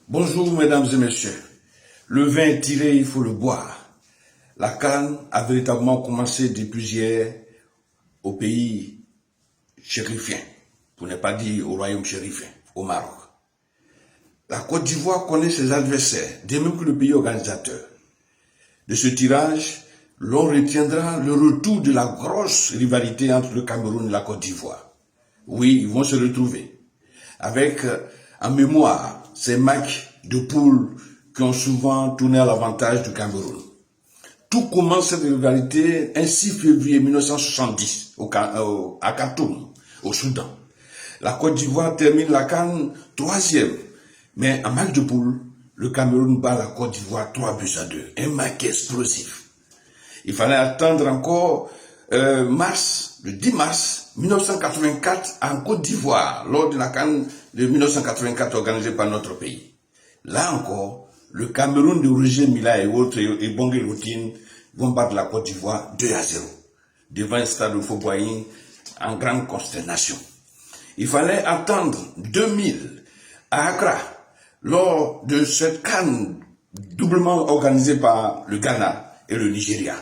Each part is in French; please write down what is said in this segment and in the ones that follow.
Bonjour mesdames et messieurs. Le vin est tiré, il faut le boire. La CAN a véritablement commencé depuis hier au pays chérifien, pour ne pas dire au royaume chérifien, au Maroc. La Côte d'Ivoire connaît ses adversaires, de même que le pays organisateur. De ce tirage, l'on retiendra le retour de la grosse rivalité entre le Cameroun et la Côte d'Ivoire. Oui, ils vont se retrouver. Avec en mémoire ces matchs de poules qui ont souvent tourné à l'avantage du Cameroun. Tout commence cette rivalité un 6 février 1970 à Khartoum, au Soudan. La Côte d'Ivoire termine la CAN troisième, mais en match de poule, le Cameroun bat la Côte d'Ivoire 3-2. Un match explosif. Il fallait attendre encore le 10 mars 1984 en Côte d'Ivoire, lors de la CAN de 1984 organisée par notre pays. Là encore, le Cameroun de Roger Mila et autres, et Bongue Routine, vont battre la Côte d'Ivoire 2-0, devant un stade de Fauboying en grande consternation. Il fallait attendre 2000 à Accra, lors de cette CAN doublement organisée par le Ghana et le Nigeria.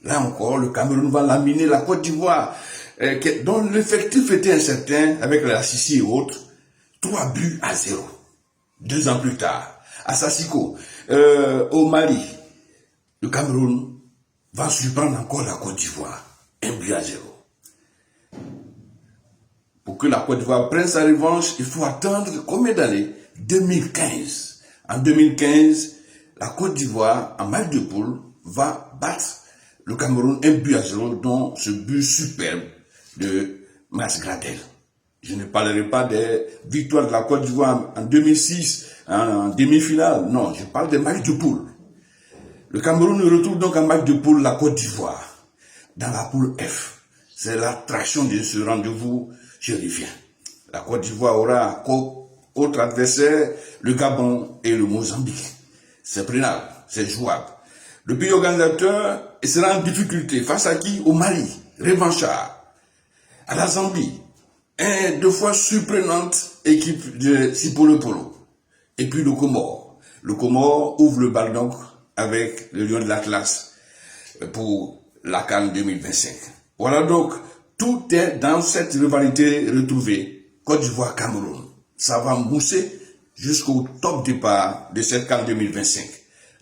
Là encore, le Cameroun va laminer la Côte d'Ivoire, dont l'effectif était incertain avec la Sissi et autres, 3-0. 2 ans plus tard, à Sassiko, au Mali, le Cameroun va surprendre encore la Côte d'Ivoire, 1-0. Pour que la Côte d'Ivoire prenne sa revanche, il faut attendre combien d'années? 2015. En 2015, la Côte d'Ivoire, en match de poule, va battre le Cameroun 1-0, dont ce but superbe de Max Gradel. Je ne parlerai pas des victoires de la Côte d'Ivoire en 2006, en demi-finale. Non, je parle des matchs de poule. Le Cameroun retrouve donc un match de poule la Côte d'Ivoire, dans la poule F. C'est l'attraction de ce rendez-vous chérifien. La Côte d'Ivoire aura autre adversaire, le Gabon et le Mozambique. C'est prenable, c'est jouable. Le pays organisateur sera en difficulté. Face à qui? Au Mali, revanchard. À la Zambie, une 2 fois surprenante équipe de Sipolo. Et puis le Comore. Le Comore ouvre le bal donc avec le Lion de l'Atlas pour la CAN 2025. Voilà donc, tout est dans cette rivalité retrouvée. Côte d'Ivoire-Cameroun. Ça va mousser jusqu'au top départ de cette CAN 2025.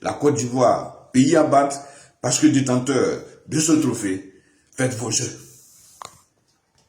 La Côte d'Ivoire, pays à battre, parce que détenteur de ce trophée, faites vos jeux.